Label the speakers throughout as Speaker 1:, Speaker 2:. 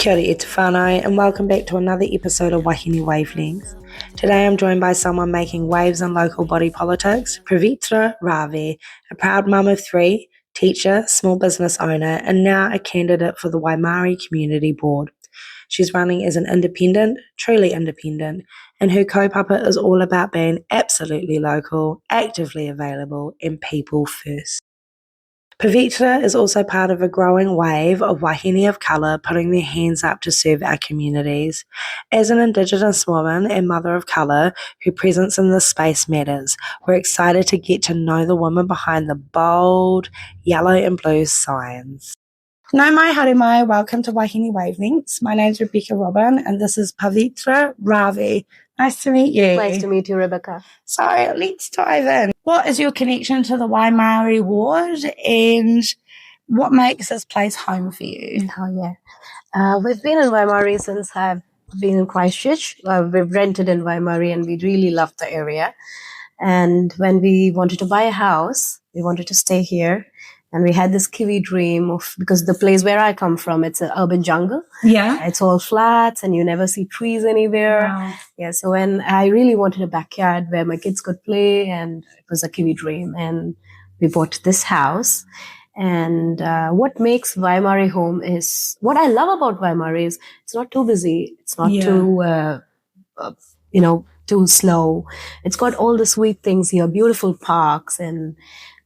Speaker 1: Kia ora te whānau, and welcome back to another episode of WahineWavelength. Today I'm joined by someone making waves in local body politics, Pavithra Ravi, a proud mum of three, teacher, small business owner, and now a candidate for the Waimairi Community Board. She's running as an independent, truly independent, and her kaupapa is all about being absolutely local, actively available, and people first. Pavithra is also part of a growing wave of Wāhine of colour putting their hands up to serve our communities. As an Indigenous woman and mother of colour, her presence in this space matters. We're excited to get to know the woman behind the bold yellow and blue signs. Nau mai, haere mai, welcome to WahineWavelength. My name's Rebecca Robin and this is Pavithra Ravi. Nice to meet you.
Speaker 2: Nice to meet you, Rebecca.
Speaker 1: So let's dive in. What is your connection to the Waimairi ward and what makes this place home for you?
Speaker 2: Oh, yeah. We've been in Waimairi since I've been in Christchurch. We've rented in Waimairi and we really loved the area. And when we wanted to buy a house, we wanted to stay here. And we had this Kiwi dream of, because the place where I come from, it's an urban jungle.
Speaker 1: Yeah.
Speaker 2: It's all flats and you never see trees anywhere.
Speaker 1: Wow.
Speaker 2: Yeah. So when I really wanted a backyard where my kids could play, and it was a Kiwi dream. And we bought this house. And what makes Waimairi home is, what I love about Waimairi is it's not too busy. It's not too slow. It's got all the sweet things here, beautiful parks, and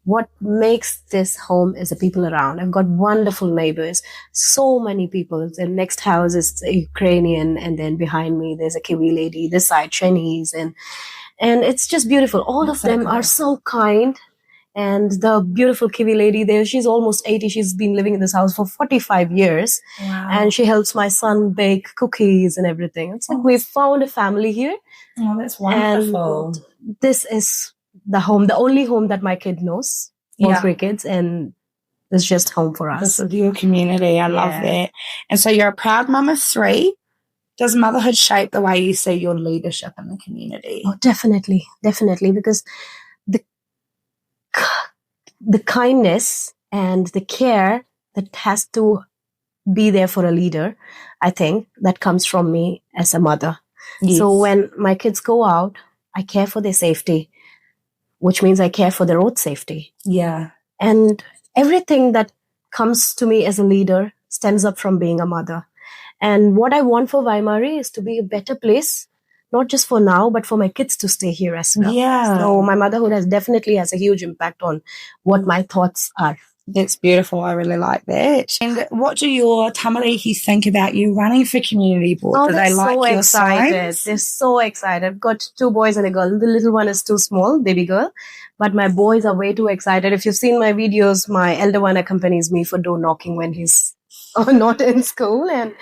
Speaker 2: what makes this home is the people around. I've got wonderful neighbors, so many people. The next house is Ukrainian, and then behind me there's a Kiwi lady, this side Chinese, and it's just beautiful. All of them are so kind. And the beautiful Kiwi lady there, she's almost 80. She's been living in this house for 45 years.
Speaker 1: Wow.
Speaker 2: And she helps my son bake cookies and everything. It's like we've found a family here.
Speaker 1: Oh, that's wonderful.
Speaker 2: And this is the home, the only home that my kid knows, all three kids, and it's just home for us.
Speaker 1: This is your community. I love that. And so you're a proud mum of three. Does motherhood shape the way you see your leadership in the community?
Speaker 2: Oh, definitely, because the kindness and the care that has to be there for a leader, I think that comes from me as a mother. Yes. So when my kids go out, I care for their safety, which means I care for the road safety.
Speaker 1: Yeah.
Speaker 2: And everything that comes to me as a leader stems up from being a mother. And what I want for Waimairi is to be a better place, not just for now, but for my kids to stay here as well.
Speaker 1: Yeah.
Speaker 2: So my motherhood definitely has a huge impact on what my thoughts are.
Speaker 1: That's beautiful. I really like that. And what do your tamariki think about you running for community board?
Speaker 2: Oh,
Speaker 1: do they like your signs?
Speaker 2: They're so excited. I've got 2 boys and a girl. The little one is too small, baby girl. But my boys are way too excited. If you've seen my videos, my elder one accompanies me for door knocking when he's not in school. And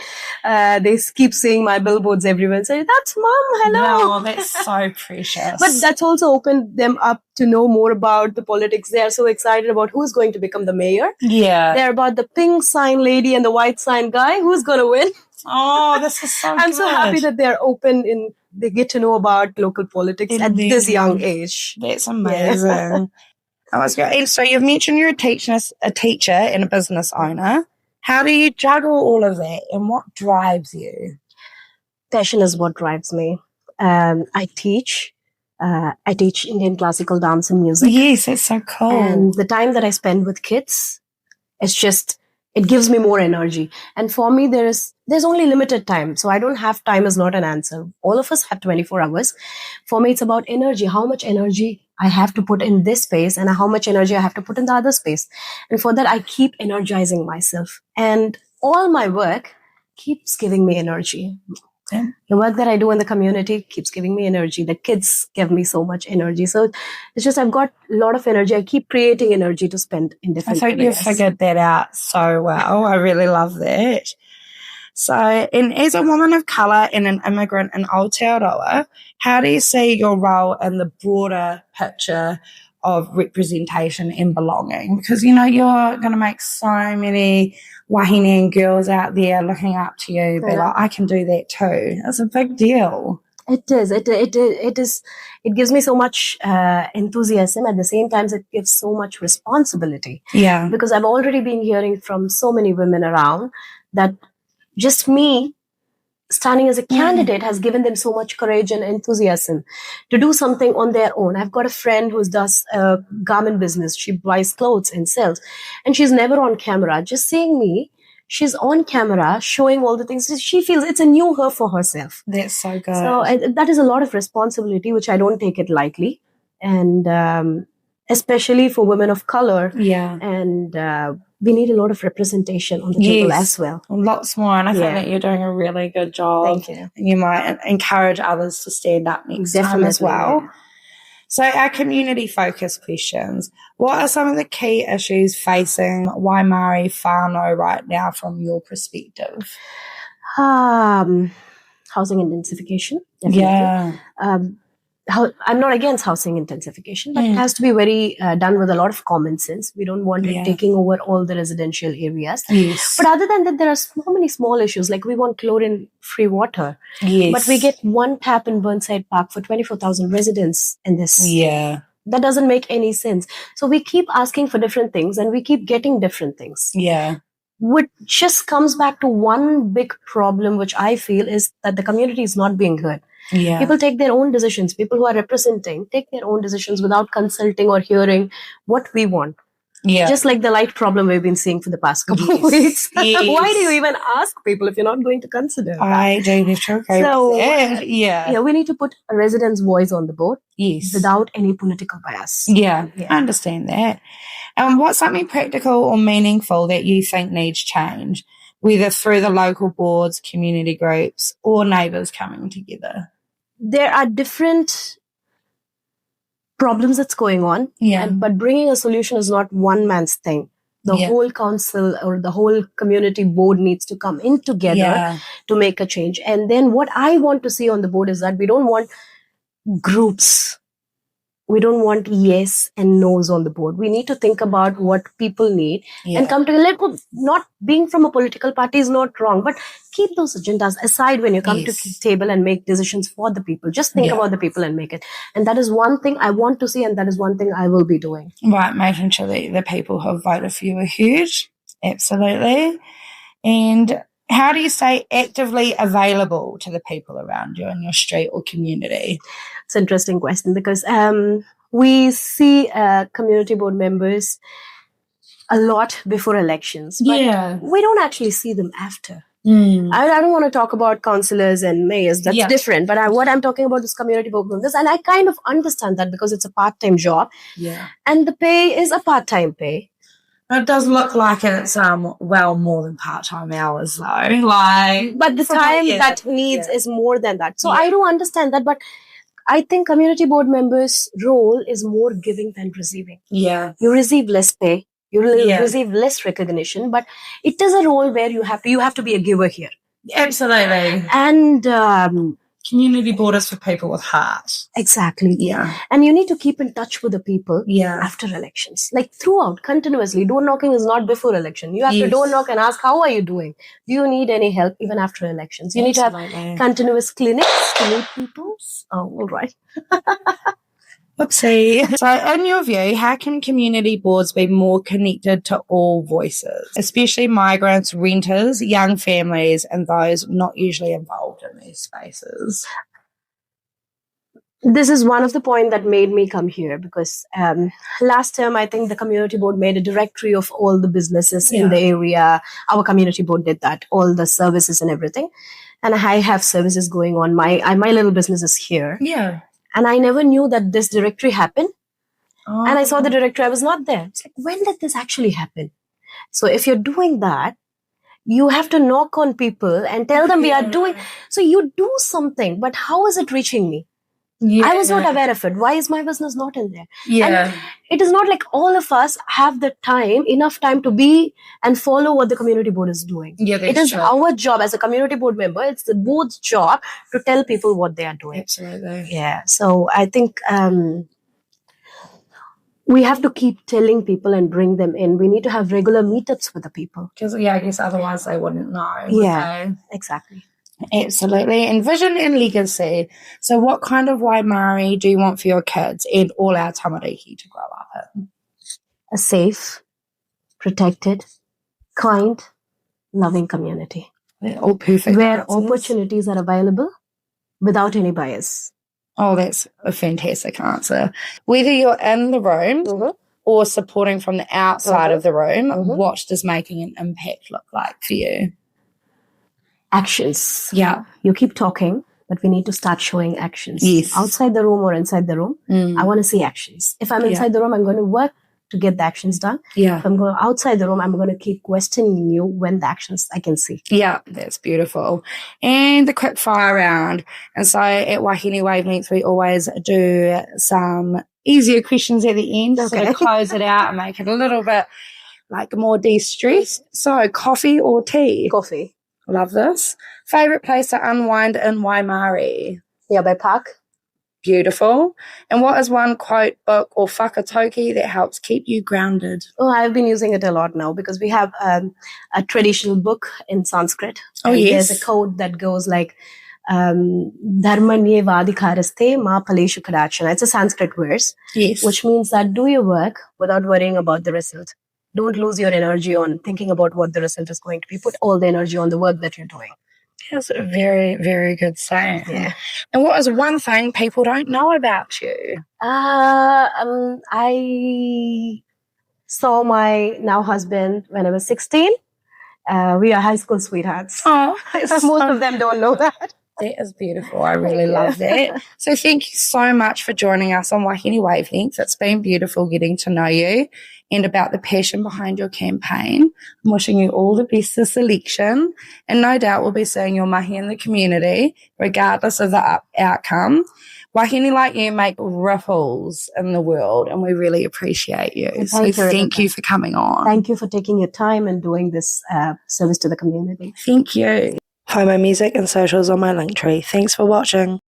Speaker 2: they keep seeing my billboards everywhere and say, "That's Mom, hello."
Speaker 1: Oh, that's so precious.
Speaker 2: But that's also opened them up to know more about the politics. They are so excited about who's going to become the mayor.
Speaker 1: Yeah.
Speaker 2: They're about the pink sign lady and the white sign guy. Who's going to win?
Speaker 1: Oh, this is so
Speaker 2: I'm so happy that they're open they get to know about local politics at this young age.
Speaker 1: That's amazing. Yeah. That was great. And so you've mentioned you're a teacher and a business owner. How do you juggle all of that and what drives you?
Speaker 2: Passion is what drives me. I teach Indian classical dance and music.
Speaker 1: Yes, that's so cool.
Speaker 2: And the time that I spend with kids, it gives me more energy. And for me, there's only limited time. So I don't have time is not an answer. All of us have 24 hours. For me, it's about energy. How much energy I have to put in this space and how much energy I have to put in the other space. And for that, I keep energizing myself. And all my work keeps giving me energy.
Speaker 1: Yeah.
Speaker 2: The work that I do in the community keeps giving me energy. The kids give me so much energy. So it's just I've got a lot of energy. I keep creating energy to spend in different areas.
Speaker 1: I think you've figured that out so well. I really love that. So, and as a woman of colour and an immigrant in Aotearoa, how do you see your role in the broader picture of representation and belonging? Because, you're going to make so many Wahine girls out there looking up to you, be like, I can do that too. It's a big deal.
Speaker 2: It is. It gives me so much enthusiasm. At the same time, it gives so much responsibility.
Speaker 1: Yeah.
Speaker 2: Because I've already been hearing from so many women around that just me standing as a candidate has given them so much courage and enthusiasm to do something on their own. I've got a friend who does a garment business. She buys clothes and sells, and she's never on camera. Just seeing me, she's on camera showing all the things. She feels it's a new her for herself.
Speaker 1: That's so good.
Speaker 2: So that is a lot of responsibility, which I don't take it lightly. And especially for women of color.
Speaker 1: Yeah.
Speaker 2: And we need a lot of representation on the table as well.
Speaker 1: Lots more. And I think that you're doing a really good job.
Speaker 2: Thank you.
Speaker 1: And you might encourage others to stand up next time as well.
Speaker 2: Yeah.
Speaker 1: So our community focus questions. What are some of the key issues facing Waimairi whānau right now from your perspective?
Speaker 2: Housing intensification. Definitely.
Speaker 1: Yeah.
Speaker 2: I'm not against housing intensification, but it has to be very done with a lot of common sense. We don't want it taking over all the residential areas.
Speaker 1: Yes.
Speaker 2: But other than that, there are so many small issues. Like we want chlorine-free water.
Speaker 1: Yes.
Speaker 2: But we get one tap in Burnside Park for 24,000 residents in this.
Speaker 1: Yeah.
Speaker 2: That doesn't make any sense. So we keep asking for different things and we keep getting different things.
Speaker 1: Yeah.
Speaker 2: What just comes back to one big problem, which I feel is that the community is not being heard.
Speaker 1: Yeah.
Speaker 2: People take their own decisions. People who are representing take their own decisions without consulting or hearing what we want.
Speaker 1: Yeah.
Speaker 2: Just like the light problem we've been seeing for the past couple of weeks. Yes. Why do you even ask people if you're not going to consider?
Speaker 1: I do need to agree with that. Yeah.
Speaker 2: We need to put a resident's voice on the board.
Speaker 1: Yes.
Speaker 2: Without any political bias.
Speaker 1: Yeah. I understand that. What's something practical or meaningful that you think needs change, whether through the local boards, community groups, or neighbours coming together?
Speaker 2: There are different problems that's going on.
Speaker 1: Yeah.
Speaker 2: But bringing a solution is not one man's thing. The whole council or the whole community board needs to come in together to make a change. And then what I want to see on the board is that we don't want groups. We don't want yes and no's on the board. We need to think about what people need and come together. Not being from a political party is not wrong, but keep those agendas aside when you come to the table and make decisions for the people. Just think about the people and make it. And that is one thing I want to see, and that is one thing I will be doing.
Speaker 1: Right, making sure that the people who have voted for you are heard. Absolutely. And how do you stay actively available to the people around you in your street or community?
Speaker 2: It's an interesting question because we see community board members a lot before elections, but we don't actually see them after. I don't want to talk about councillors and mayors. That's different. But what I'm talking about is community board members. And I kind of understand that because it's a part-time job. Yeah. And the pay is a part-time pay.
Speaker 1: It does look like it's well more than part-time hours though. But
Speaker 2: the time that needs is more than that. So I do understand that, but I think community board members' role is more giving than receiving. Yeah. You receive less pay. You receive less recognition, but it is a role where you have to be a giver here.
Speaker 1: Absolutely.
Speaker 2: And
Speaker 1: community board is for people with heart.
Speaker 2: Exactly. Yeah. And you need to keep in touch with the people after elections. Like throughout, continuously. Door knocking is not before election. You have to door knock and ask, how are you doing? Do you need any help even after elections? You need to have continuous clinics to meet people. Oh, all right.
Speaker 1: Whoopsie. So in your view, how can community boards be more connected to all voices, especially migrants, renters, young families, and those not usually involved in these spaces?
Speaker 2: This is one of the points that made me come here because last term, I think the community board made a directory of all the businesses in the area. Our community board did that, all the services and everything. And I have services going on. My little business is here. Yeah. And I never knew that this directory happened. Oh. And I saw the directory, I was not there. It's like, when did this actually happen? So if you're doing that, you have to knock on people and tell them we are doing. So you do something, but how is it reaching me? Yeah. I was not aware of it. Why is my business not in there? Yeah. And it is not like all of us have the time, enough time to be and follow what the community board is doing. Yeah, it is our job as a community board member. It's the board's job to tell people what they are doing. Absolutely. Yeah. So I think we have to keep telling people and bring them in. We need to have regular meetups with the people.
Speaker 1: Because, I guess otherwise they wouldn't know.
Speaker 2: Yeah, exactly.
Speaker 1: Absolutely. And vision and legacy. So what kind of Waimairi do you want for your kids and all our tamariki to grow up in?
Speaker 2: A safe, protected, kind, loving community.
Speaker 1: They're all perfect
Speaker 2: where
Speaker 1: answers.
Speaker 2: opportunities are available without any bias.
Speaker 1: Oh, that's a fantastic answer. Whether you're in the room or supporting from the outside of the room, what does making an impact look like for you?
Speaker 2: Actions.
Speaker 1: Yeah.
Speaker 2: You keep talking, but we need to start showing actions.
Speaker 1: Yes.
Speaker 2: Outside the room or inside the room, I want to see actions. If I'm inside the room, I'm going to work to get the actions done.
Speaker 1: Yeah.
Speaker 2: If I'm going outside the room, I'm going to keep questioning you when the actions I can see.
Speaker 1: Yeah, that's beautiful. And the quick fire round. And so at WahineWavelength, we always do some easier questions at the end to sort of close it out and make it a little bit like more de-stressed. So coffee or tea?
Speaker 2: Coffee.
Speaker 1: Love this. Favorite place to unwind in Waimairi?
Speaker 2: Nearby park.
Speaker 1: Beautiful. And what is one quote, book, or whakatoki that helps keep you grounded?
Speaker 2: Oh, I've been using it a lot now because we have a traditional book in Sanskrit.
Speaker 1: Oh, yes.
Speaker 2: There's a quote that goes like, Dharmanye vadikaraste ma paleshu kadachana. It's a Sanskrit verse.
Speaker 1: Yes.
Speaker 2: Which means that do your work without worrying about the result. Don't lose your energy on thinking about what the result is going to be. Put all the energy on the work that you're doing.
Speaker 1: That's a very, very good saying.
Speaker 2: Yeah.
Speaker 1: And what is one thing people don't know about you?
Speaker 2: I saw my now husband when I was 16. We are high school sweethearts.
Speaker 1: Oh,
Speaker 2: most of them don't know that.
Speaker 1: That is beautiful. I really love that. So thank you so much for joining us on WahineWavelength. It's been beautiful getting to know you and about the passion behind your campaign. I'm wishing you all the best this election, and no doubt we'll be seeing your mahi in the community regardless of the outcome. Wahine like you make ripples in the world, and we really appreciate you. Thank you for coming on.
Speaker 2: Thank you for taking your time and doing this service to the community.
Speaker 1: Thank you. Find my music and socials on my link tree. Thanks for watching.